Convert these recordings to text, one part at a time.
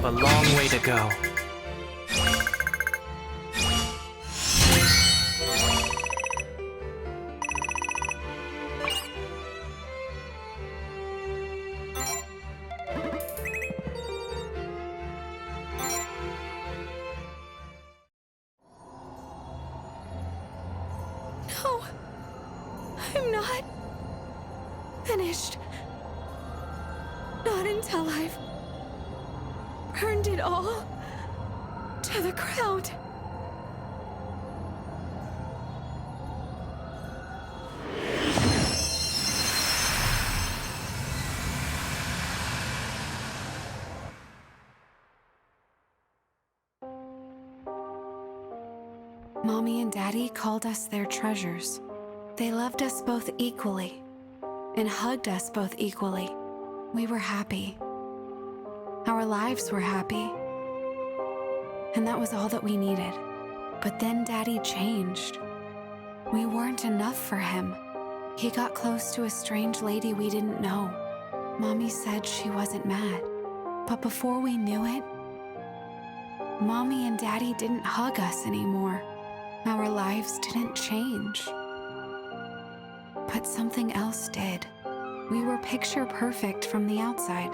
have a long way to go. No, I'm not finished. Not until I've burned it all to the ground. Mommy and Daddy called us their treasures. They loved us both equally and hugged us both equally. We were happy. Our lives were happy. And that was all that we needed. But then Daddy changed. We weren't enough for him. He got close to a strange lady we didn't know. Mommy said she wasn't mad. But before we knew it, Mommy and Daddy didn't hug us anymore. Our lives didn't change. But something else did. We were picture perfect from the outside.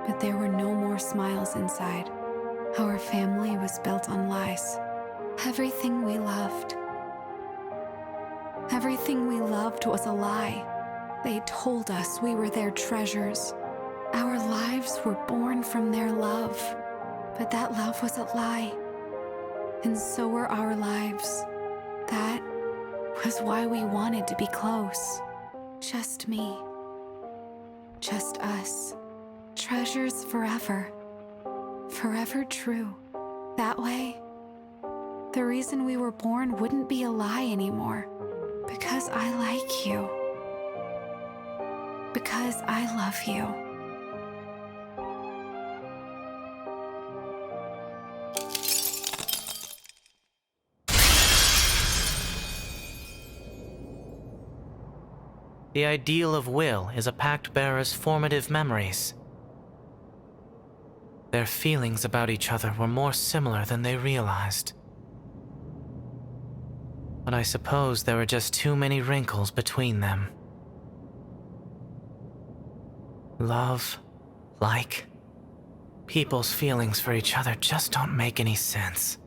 But there were no more smiles inside. Our family was built on lies. Everything we loved was a lie. They told us we were their treasures. Our lives were born from their love. But that love was a lie. And so were our lives. That was why we wanted to be close. Just me. Just us. Treasures forever. Forever true. That way, the reason we were born wouldn't be a lie anymore. Because I like you. Because I love you. The ideal of will is a pact bearer's formative memories. Their feelings about each other were more similar than they realized. But I suppose there were just too many wrinkles between them. Love, like, people's feelings for each other just don't make any sense.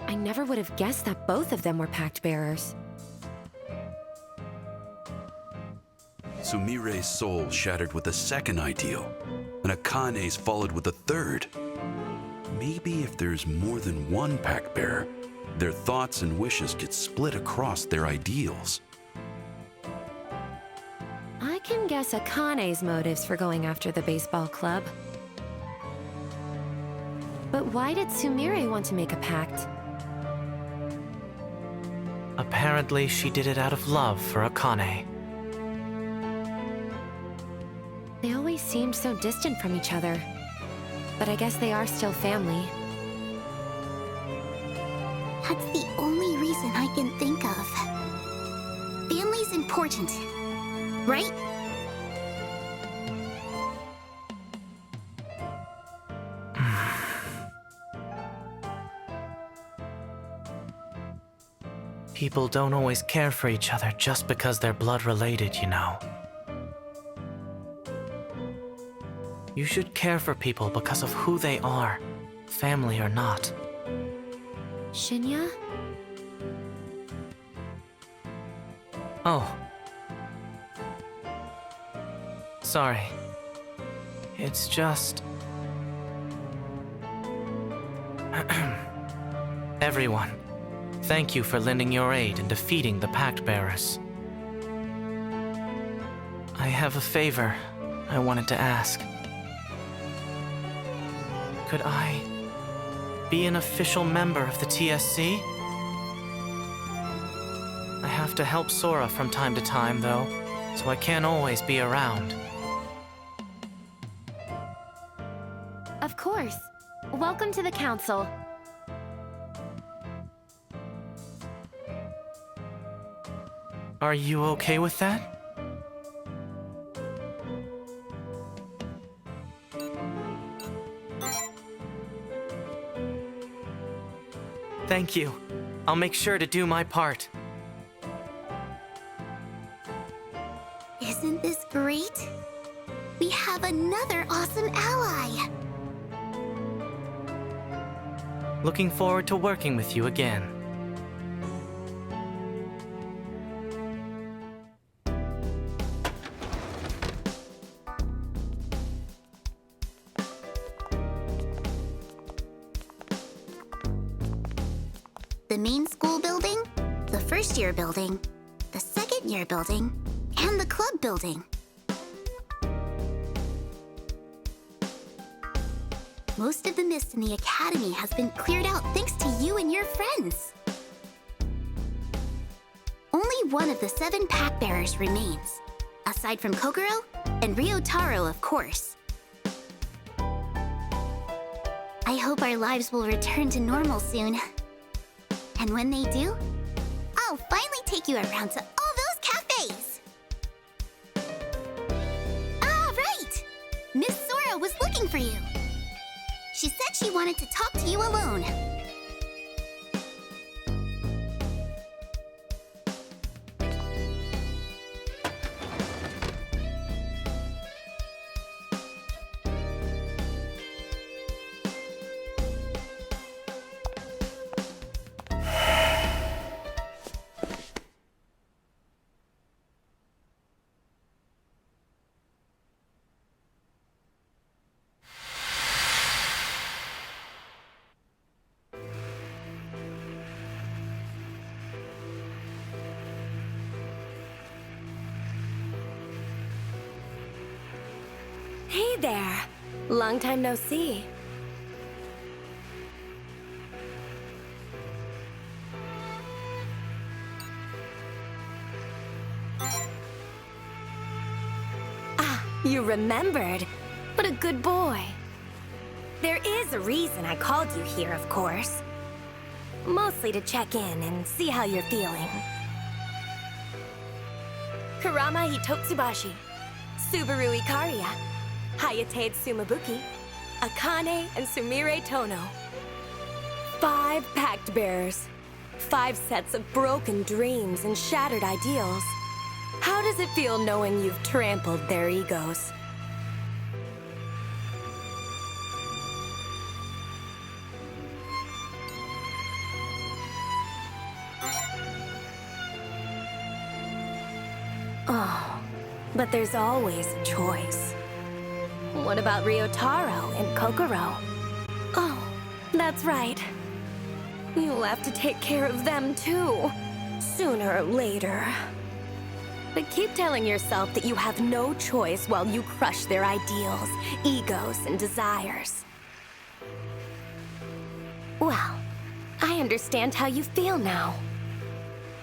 I never would have guessed that both of them were pact bearers. Sumire's soul shattered with a second ideal, and Akane's followed with a third. Maybe if there's more than one pact bearer, their thoughts and wishes get split across their ideals. I can guess Akane's motives for going after the baseball club. But why did Sumire want to make a pact? Apparently, she did it out of love for Akane. They always seemed so distant from each other. But I guess they are still family. That's the only reason I can think of. Family's important, right? People don't always care for each other just because they're blood related, you know. You should care for people because of who they are, family or not. Shinya? Oh. Sorry. It's just... Everyone, thank you for lending your aid in defeating the Pact Bearers. I have a favor I wanted to ask. Could I be an official member of the TSC? I have to help Sora from time to time, though, so I can't always be around. Of course. Welcome to the council. Are you okay with that? Thank you. I'll make sure to do my part. Isn't this great? We have another awesome ally! Looking forward to working with you again. The main school building, the first-year building, the second-year building, and the club building. Most of the mist in the academy has been cleared out thanks to you and your friends. Only one of the 7 pack bearers remains, aside from Kokoro and Ryotaro, of course. I hope our lives will return to normal soon. And when they do, I'll finally take you around to all those cafes! Ah, right! Miss Sora was looking for you. She said she wanted to talk to you alone. Hey there. Long time no see. Ah, you remembered. What a good boy. There is a reason I called you here, of course. Mostly to check in and see how you're feeling. Kurama Hitotsubashi, Subaru Ikaria, Hayate Tsumabuki, Akane, and Sumire Tono. 5 pact bearers. 5 sets of broken dreams and shattered ideals. How does it feel knowing you've trampled their egos? Oh, but there's always a choice. What about Ryotaro and Kokoro? Oh, that's right. You'll have to take care of them too, sooner or later. But keep telling yourself that you have no choice while you crush their ideals, egos, and desires. Well, I understand how you feel now.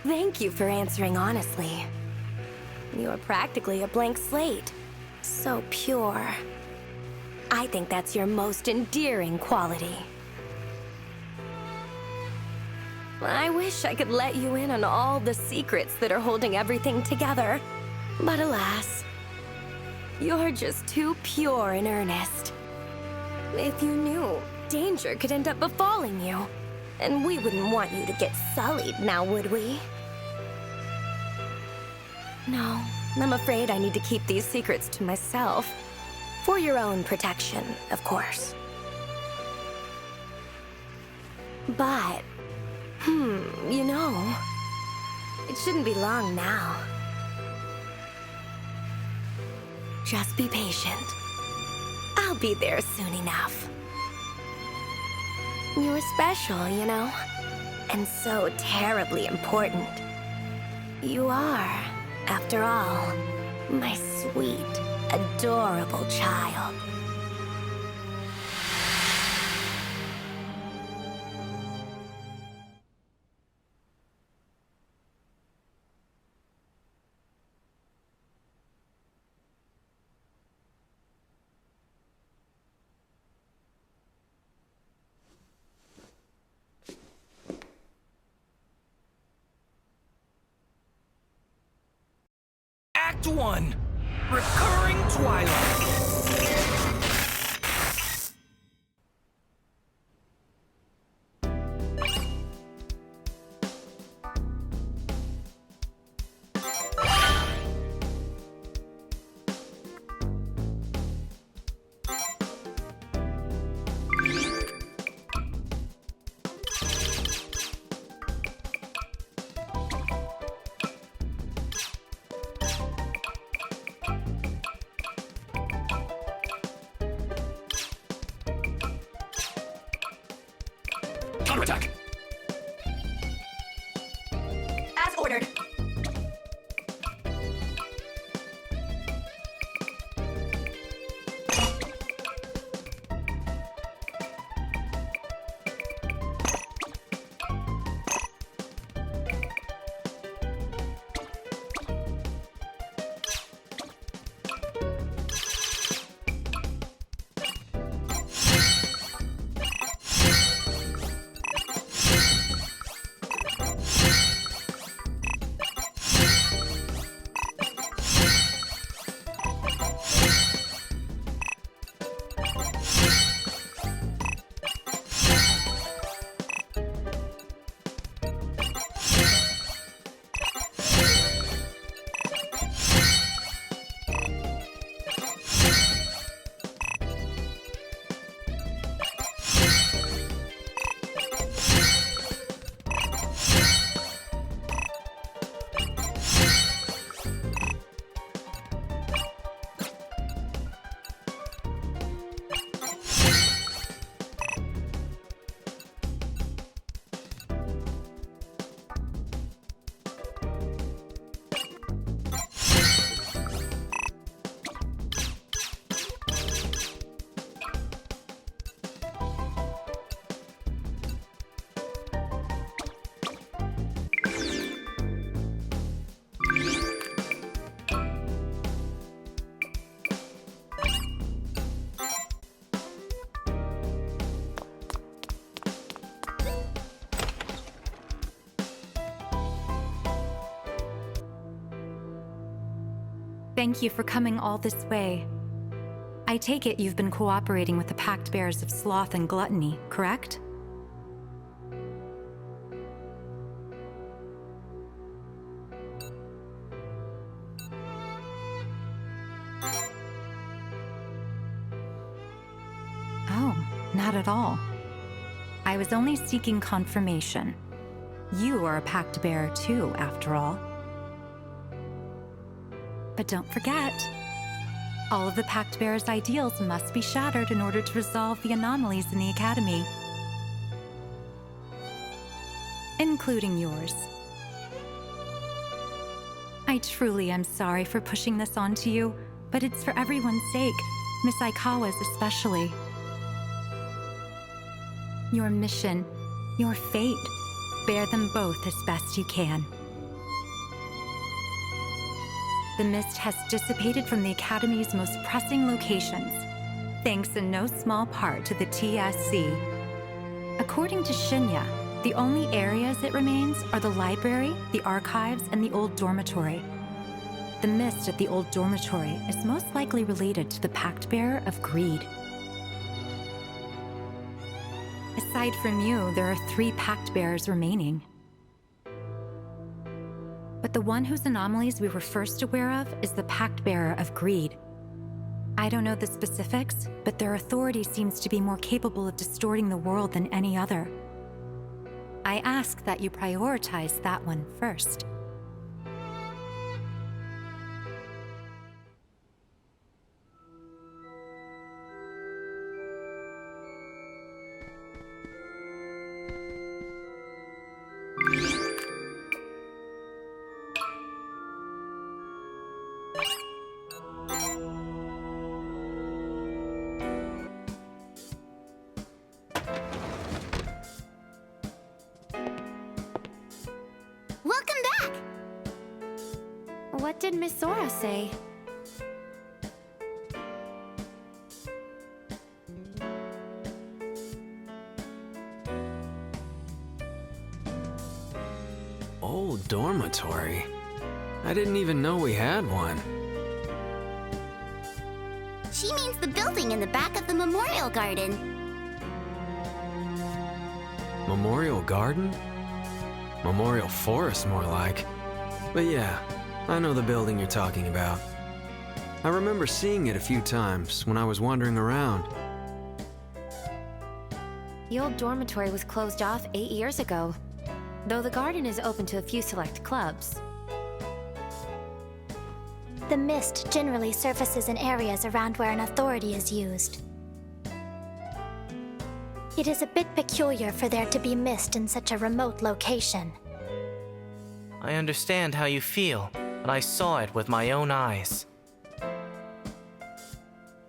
Thank you for answering honestly. You are practically a blank slate. So pure. I think that's your most endearing quality. I wish I could let you in on all the secrets that are holding everything together. But alas, you're just too pure and earnest. If you knew, danger could end up befalling you. And we wouldn't want you to get sullied now, would we? No, I'm afraid I need to keep these secrets to myself. For your own protection, of course. But, you know, it shouldn't be long now. Just be patient. I'll be there soon enough. You're special, you know, and so terribly important. You are, after all, my sweet, adorable child. 1. Recurring Twilight. Counterattack! As ordered. Thank you for coming all this way. I take it you've been cooperating with the Pact Bearers of Sloth and Gluttony, correct? Oh, not at all. I was only seeking confirmation. You are a Pact Bearer too, after all. But don't forget, all of the Pact Bearers' ideals must be shattered in order to resolve the anomalies in the Academy. Including yours. I truly am sorry for pushing this onto you, but it's for everyone's sake, Miss Aikawa's especially. Your mission, your fate, bear them both as best you can. The mist has dissipated from the Academy's most pressing locations, thanks in no small part to the TSC. According to Shinya, the only areas it remains are the library, the archives, and the old dormitory. The mist at the old dormitory is most likely related to the Pact Bearer of Greed. Aside from you, there are 3 Pact Bearers remaining. But the one whose anomalies we were first aware of is the Pact Bearer of Greed. I don't know the specifics, but their authority seems to be more capable of distorting the world than any other. I ask that you prioritize that one first. Welcome back! What did Miss Sora say? Old dormitory? I didn't even know we had one. She means the building in the back of the memorial garden. Memorial Garden? Memorial Forest, more like. But yeah, I know the building you're talking about. I remember seeing it a few times when I was wandering around. The old dormitory was closed off 8 years ago, though the garden is open to a few select clubs. The mist generally surfaces in areas around where an authority is used. It is a bit peculiar for there to be mist in such a remote location. I understand how you feel, but I saw it with my own eyes.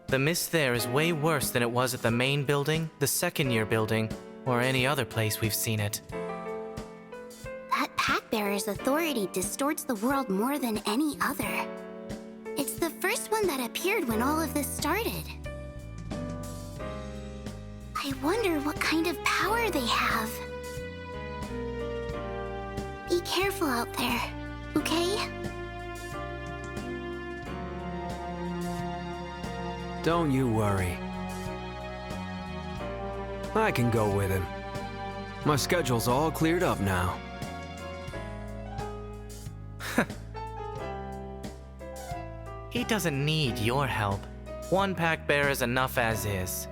The mist there is way worse than it was at the main building, the second-year building, or any other place we've seen it. That pack-bearer's authority distorts the world more than any other. It's the first one that appeared when all of this started. I wonder what kind of power they have. Be careful out there, okay? Don't you worry. I can go with him. My schedule's all cleared up now. He doesn't need your help. One pack bearer is enough as is.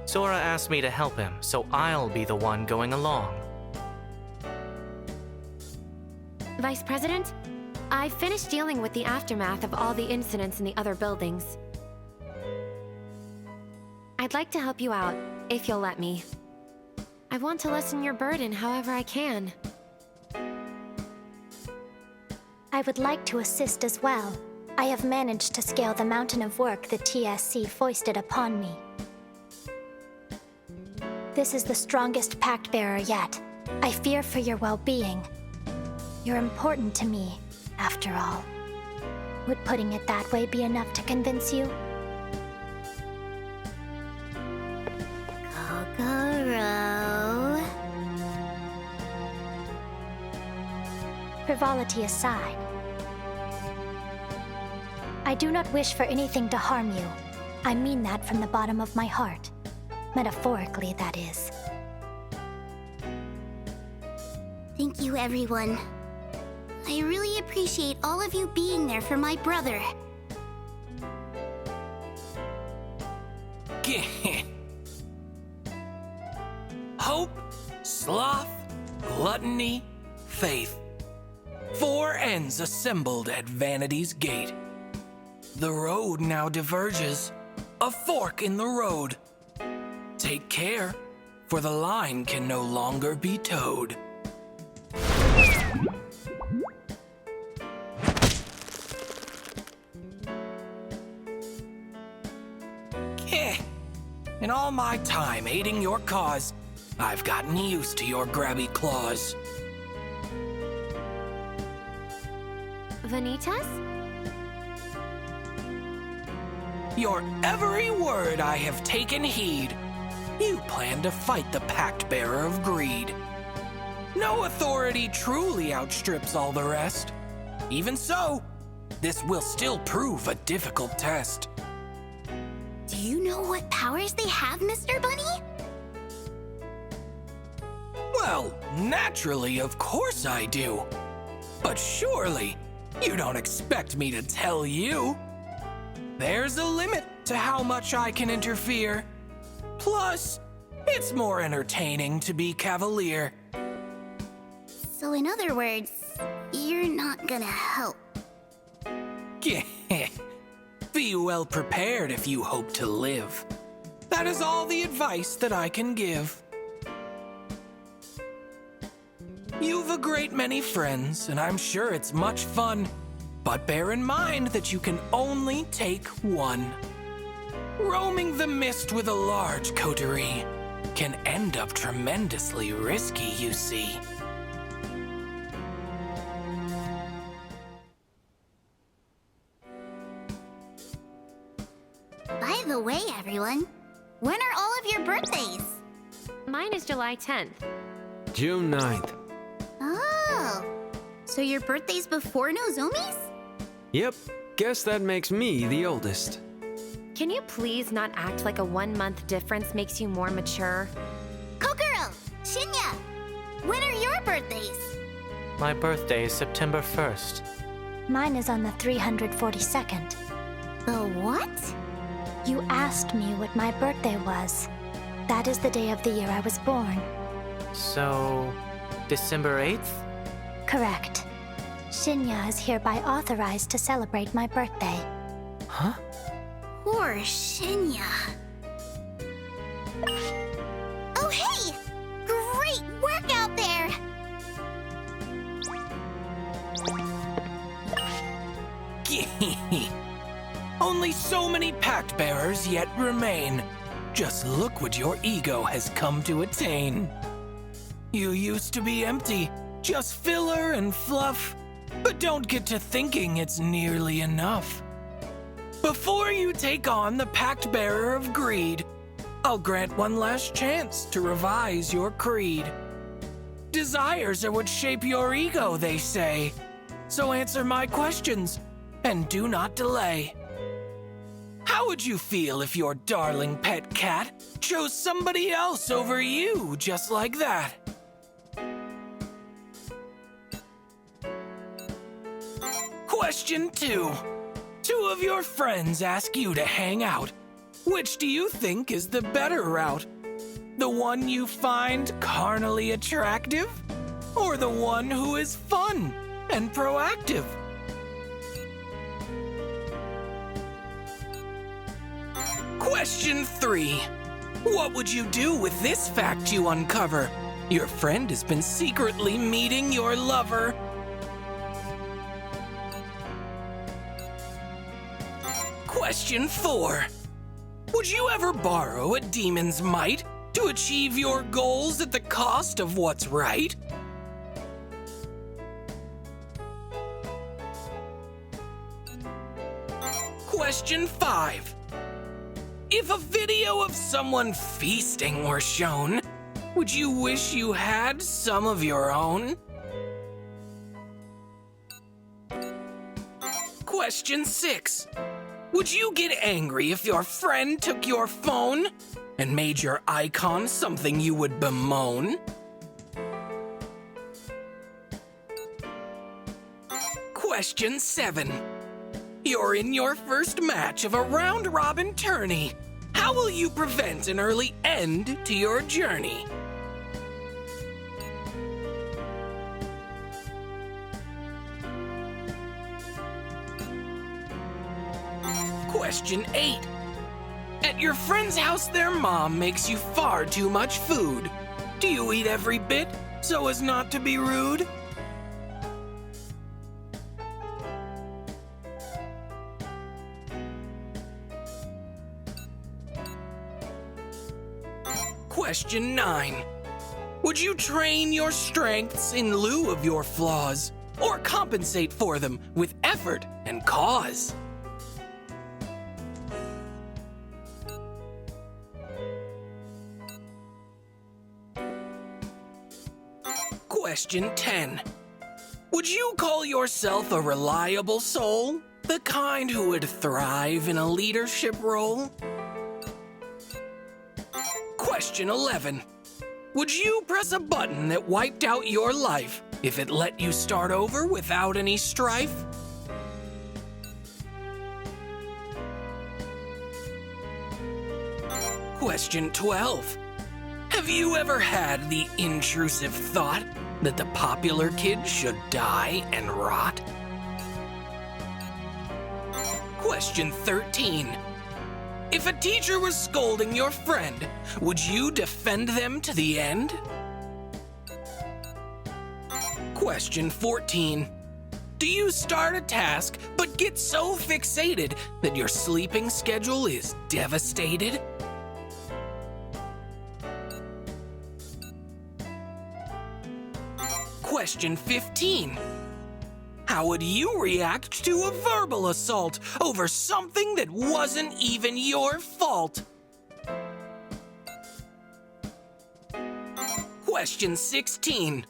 Sora asked me to help him, so I'll be the one going along. Vice President, I finished dealing with the aftermath of all the incidents in the other buildings. I'd like to help you out, if you'll let me. I want to lessen your burden however I can. I would like to assist as well. I have managed to scale the mountain of work the TSC foisted upon me. This is the strongest pact bearer yet. I fear for your well-being. You're important to me, after all. Would putting it that way be enough to convince you? Kokoro. Frivolity aside, I do not wish for anything to harm you. I mean that from the bottom of my heart. Metaphorically, that is. Thank you, everyone. I really appreciate all of you being there for my brother. Hope, sloth, gluttony, faith. 4 ends assembled at Vanity's gate. The road now diverges, a fork in the road. Take care, for the line can no longer be towed. In all my time aiding your cause, I've gotten used to your grabby claws. Vanitas? Your every word I have taken heed. You plan to fight the pact bearer of greed. No authority truly outstrips all the rest. Even so, this will still prove a difficult test. Do you know what powers they have, Mr. Bunny? Well, naturally, of course I do. But surely, you don't expect me to tell you. There's a limit to how much I can interfere. Plus, it's more entertaining to be cavalier. So in other words, you're not gonna help. Be well prepared if you hope to live. That is all the advice that I can give. You've a great many friends, and I'm sure it's much fun. But bear in mind that you can only take one. Roaming the mist with a large coterie can end up tremendously risky, you see. By the way, everyone, when are all of your birthdays? Mine is July 10th. June 9th. Oh, so your birthday's before Nozomi's? Yep, Guess that makes me the oldest. Can you please not act like a 1 month difference makes you more mature? Kokoro! Shinya! When are your birthdays? My birthday is September 1st. Mine is on the 342nd. The what? You asked me what my birthday was. That is the day of the year I was born. So, December 8th? Correct. Shinya is hereby authorized to celebrate my birthday. Huh? Poor Shinya. Oh, hey! Great work out there! Only so many pact bearers yet remain. Just look what your ego has come to attain. You used to be empty, just filler and fluff, but don't get to thinking it's nearly enough. Before you take on the pact bearer of greed, I'll grant one last chance to revise your creed. Desires are what shape your ego, they say. So answer my questions, and do not delay. How would you feel if your darling pet cat chose somebody else over you just like that? Question 2. Two of your friends ask you to hang out. Which do you think is the better route? The one you find carnally attractive? Or the one who is fun and proactive? Question 3. What would you do with this fact you uncover? Your friend has been secretly meeting your lover. Question 4. Would you ever borrow a demon's might to achieve your goals at the cost of what's right? Question 5. If a video of someone feasting were shown, would you wish you had some of your own? Question 6. Would you get angry if your friend took your phone and made your icon something you would bemoan? Question 7. You're in your first match of a round-robin tourney. How will you prevent an early end to your journey? Question 8. At your friend's house, their mom makes you far too much food. Do you eat every bit so as not to be rude? Question 9. Would you train your strengths in lieu of your flaws, or compensate for them with effort and cause? Question 10. Would you call yourself a reliable soul? The kind who would thrive in a leadership role? Question 11. Would you press a button that wiped out your life if it let you start over without any strife? Question 12. Have you ever had the intrusive thought that the popular kid should die and rot? Question 13. If a teacher was scolding your friend, would you defend them to the end? Question 14. Do you start a task but get so fixated that your sleeping schedule is devastated? Question 15. How would you react to a verbal assault over something that wasn't even your fault? Question 16.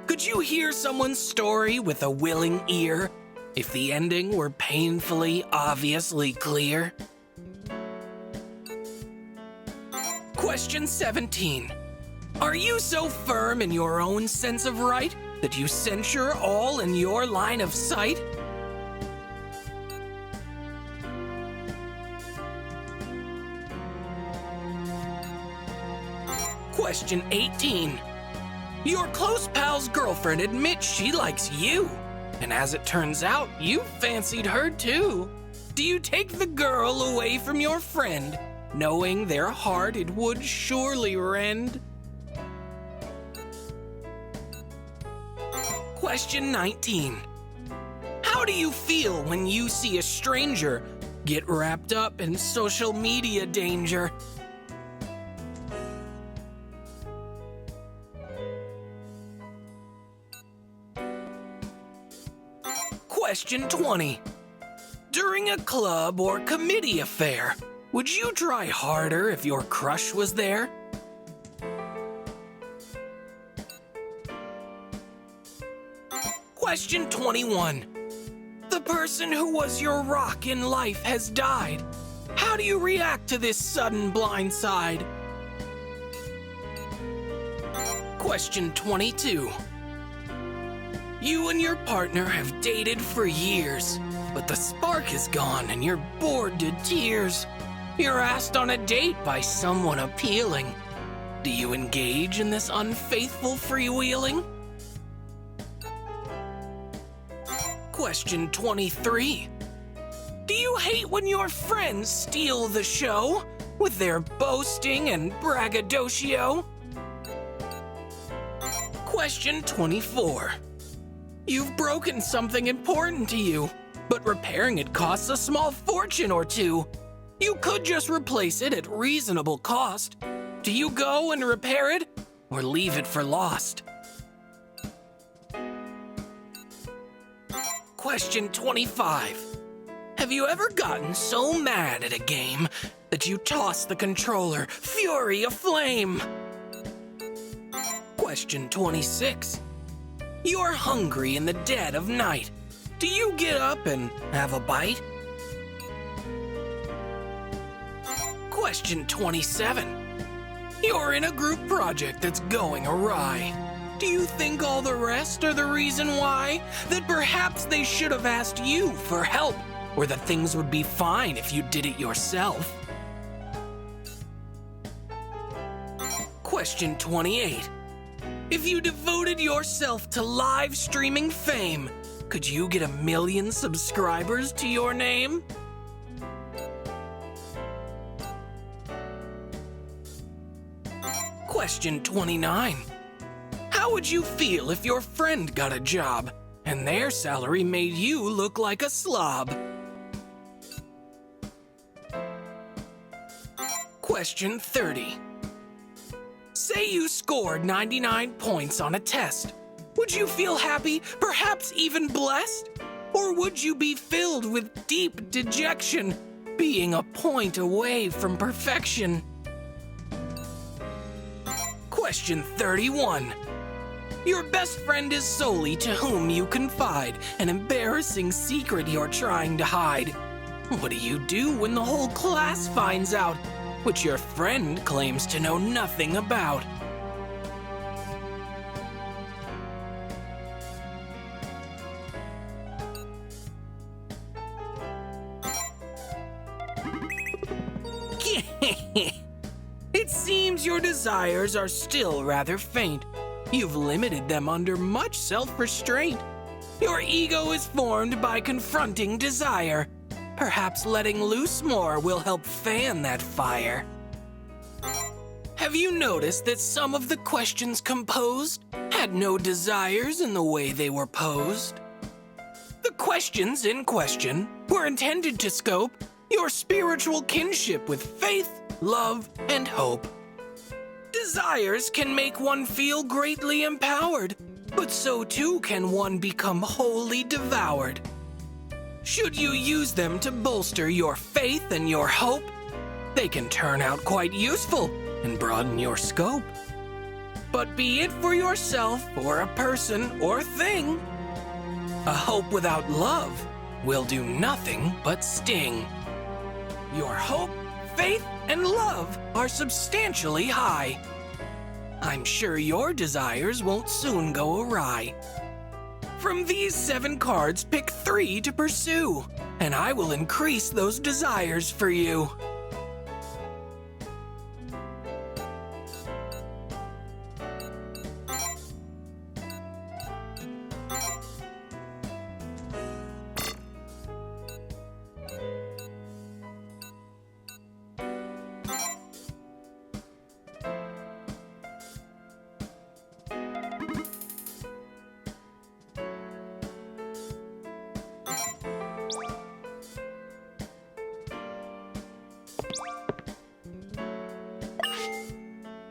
Could you hear someone's story with a willing ear, if the ending were painfully, obviously clear? Question 17. Are you so firm in your own sense of right that you censure all in your line of sight? Question 18. Your close pal's girlfriend admits she likes you, and as it turns out, you fancied her too. Do you take the girl away from your friend, knowing their heart it would surely rend? Question 19. How do you feel when you see a stranger get wrapped up in social media danger? Question 20. During a club or committee affair, would you try harder if your crush was there? Question 21. The person who was your rock in life has died. How do you react to this sudden blindside? Question 22. You and your partner have dated for years, but the spark is gone and you're bored to tears. You're asked on a date by someone appealing. Do you engage in this unfaithful freewheeling? Question 23. Do you hate when your friends steal the show with their boasting and braggadocio? Question 24. You've broken something important to you, but repairing it costs a small fortune or two. You could just replace it at reasonable cost. Do you go and repair it, or leave it for lost? Question 25. Have you ever gotten so mad at a game that you toss the controller, fury aflame? Question 26. You're hungry in the dead of night. Do you get up and have a bite? Question 27. You're in a group project that's going awry. Do you think all the rest are the reason why? That perhaps they should have asked you for help, or that things would be fine if you did it yourself? Question 28. If you devoted yourself to live streaming fame, could you get 1 million subscribers to your name? Question 29. How would you feel if your friend got a job and their salary made you look like a slob? Question 30. Say you scored 99 points on a test. Would you feel happy, perhaps even blessed? Or would you be filled with deep dejection, being a point away from perfection? Question 31. Your best friend is Soli to whom you confide, an embarrassing secret you're trying to hide. What do you do when the whole class finds out, which your friend claims to know nothing about? It seems your desires are still rather faint. You've limited them under much self-restraint. Your ego is formed by confronting desire. Perhaps letting loose more will help fan that fire. Have you noticed that some of the questions composed had no desires in the way they were posed? The questions in question were intended to scope your spiritual kinship with faith, love, and hope. Desires can make one feel greatly empowered, but so too can one become wholly devoured. Should you use them to bolster your faith and your hope, they can turn out quite useful and broaden your scope. But be it for yourself or a person or thing, A hope without love will do nothing but sting. Your hope, faith, and love are substantially high. I'm sure your desires won't soon go awry. From these 7 cards, pick 3 to pursue, and I will increase those desires for you.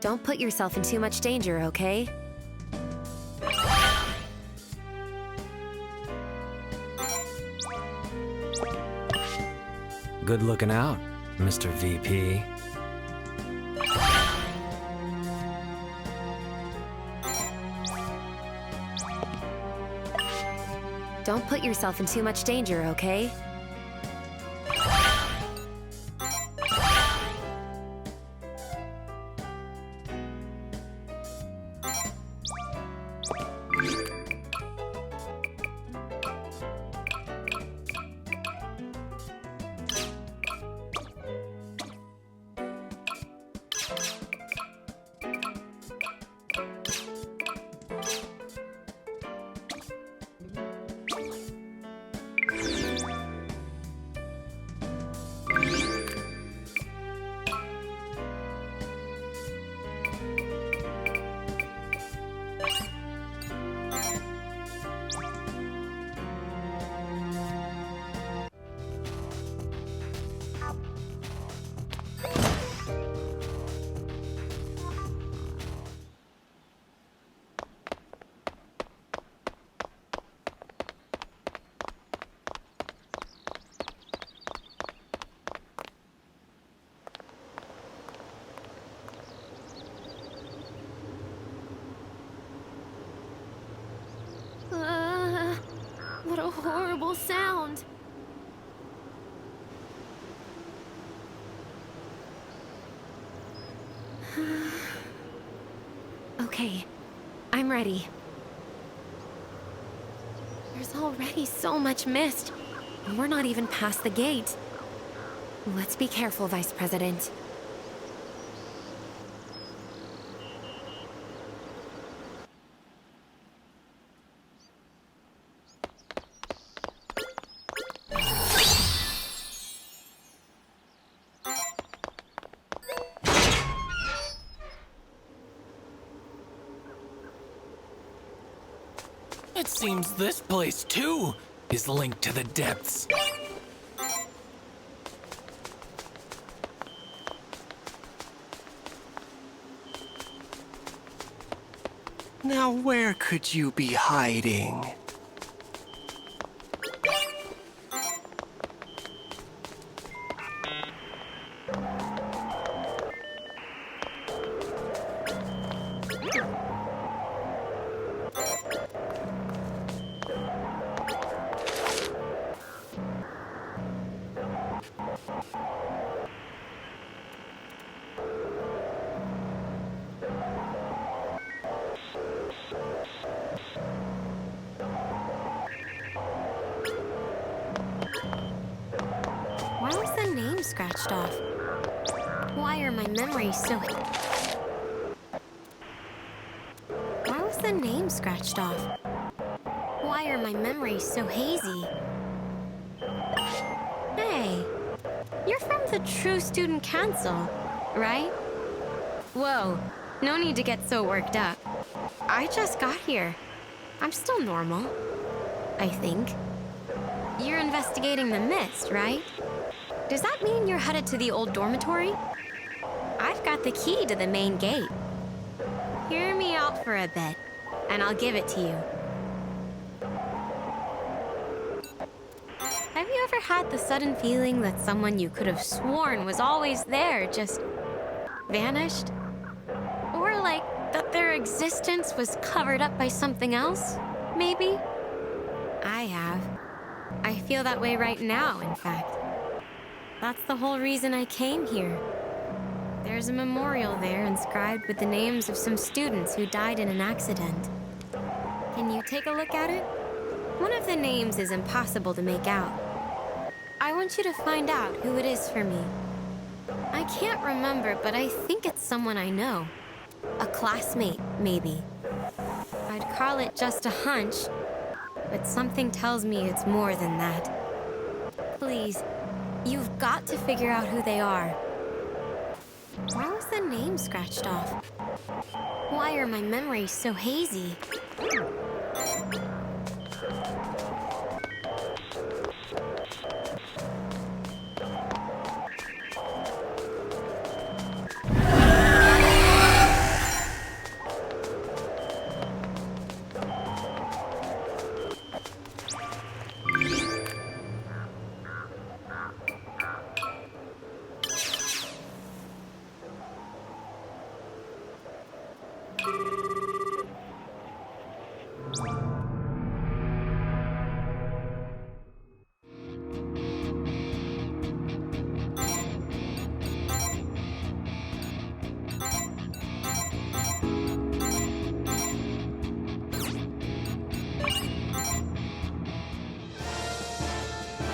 Don't put yourself in too much danger, okay? Good looking out, Mr. VP. Don't put yourself in too much danger, okay? What a horrible sound. Okay, I'm ready. There's already so much mist, and we're not even past the gate. Let's be careful, Vice President. It seems this place, too, is linked to the depths. Now where could you be hiding? Why was the name scratched off? Why are my memories so... Why was the name scratched off? Why are my memories so hazy? Hey, you're from the True Student Council, right? Whoa, no need to get so worked up. I just got here. I'm still normal, I think. You're investigating the mist, right? Does that mean you're headed to the old dormitory? I've got the key to the main gate. Hear me out for a bit, and I'll give it to you. Have you ever had the sudden feeling that someone you could have sworn was always there just vanished? Or like that their existence was covered up by something else, maybe? I feel that way right now, in fact. That's the whole reason I came here. There's a memorial there inscribed with the names of some students who died in an accident. Can you take a look at it? One of the names is impossible to make out. I want you to find out who it is for me. I can't remember, but I think it's someone I know. A classmate, maybe. I'd call it just a hunch, but something tells me it's more than that. Please, you've got to figure out who they are. Why was the name scratched off? Why are my memories so hazy?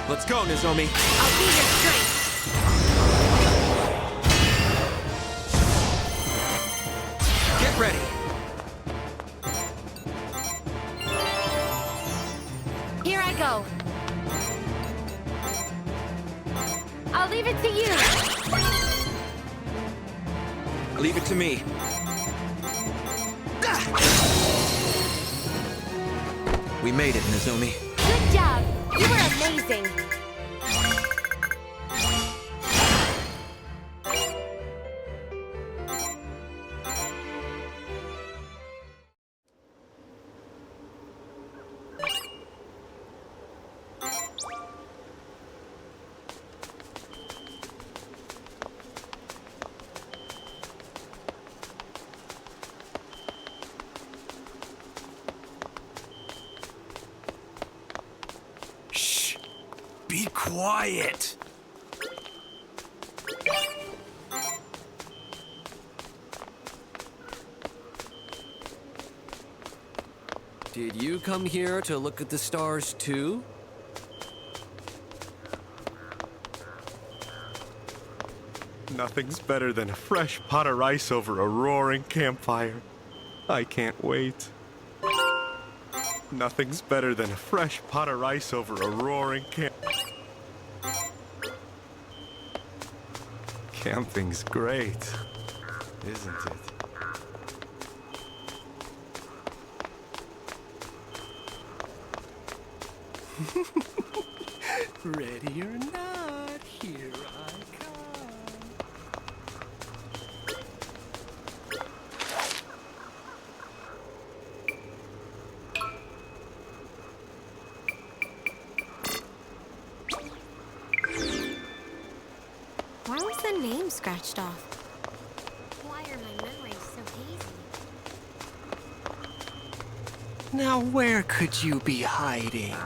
Let's go, Nozomi. I'll be your strength. Get ready. Here I go. I'll leave it to you. Leave it to me. We made it, Nozomi. Good job. You were amazing. Be quiet! Did you come here to look at the stars too? Nothing's better than a fresh pot of rice over a roaring campfire. I can't wait. Nothing's better than a fresh pot of rice over a roaring Camping's great, isn't it? Ready or not, here I come. Why was the name scratched off? Why are my memories so hazy? Now where could you be hiding?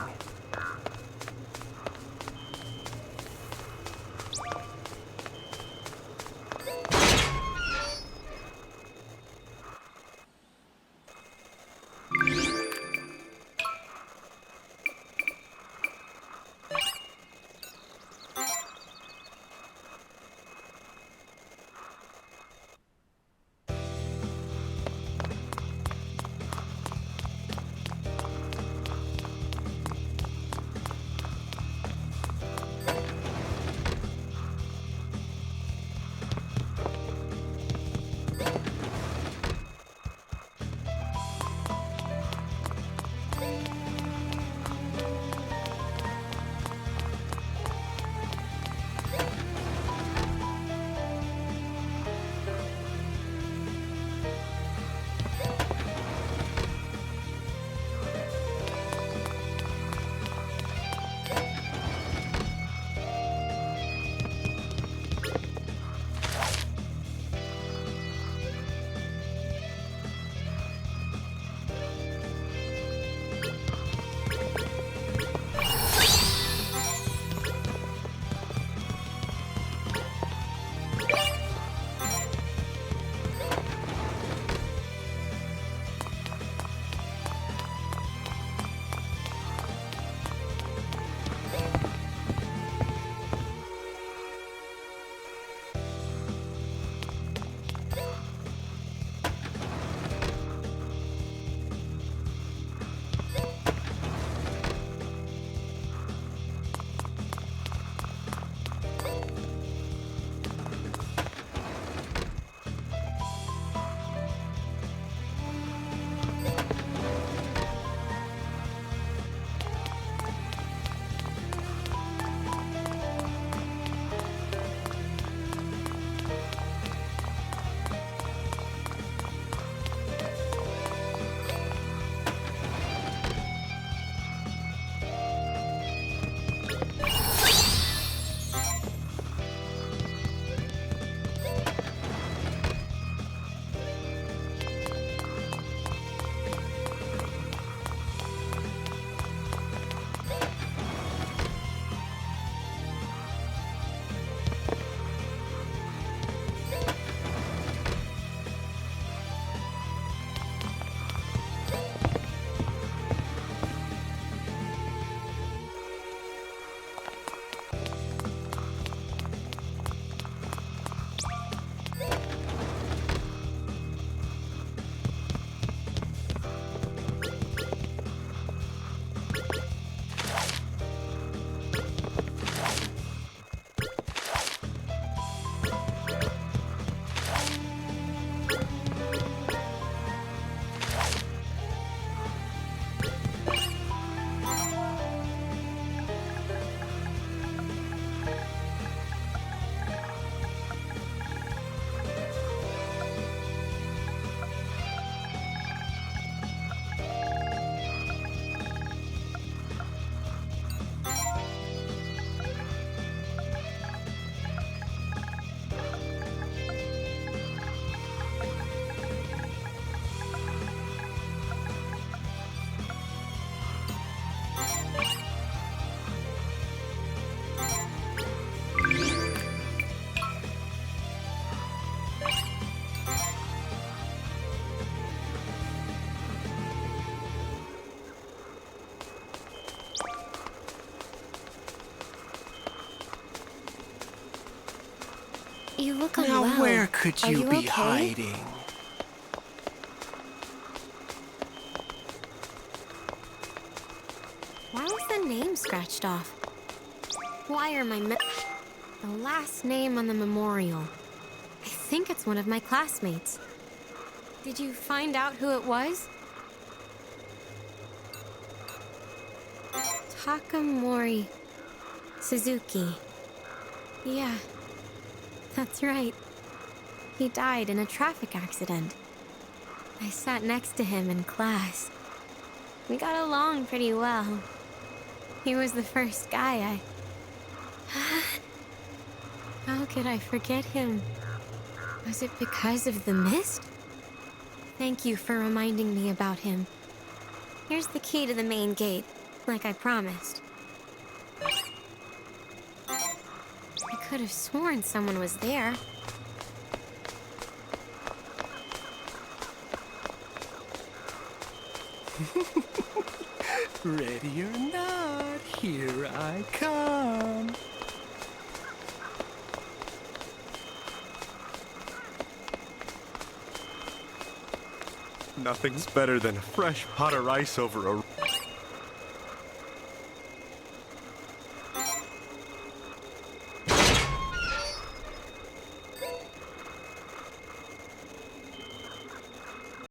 You look Now unwell. where could Are you be okay? hiding? Why was the name scratched off? Why are the last name on the memorial? I think it's one of my classmates. Did you find out who it was? Takamori Suzuki. Yeah, that's right. He died in a traffic accident. I sat next to him in class. We got along pretty well. He was the first guy How could I forget him? Was it because of the mist? Thank you for reminding me about him. Here's the key to the main gate, like I promised. I could have sworn someone was there. Ready or not, here I come. Nothing's better than a fresh pot of rice over a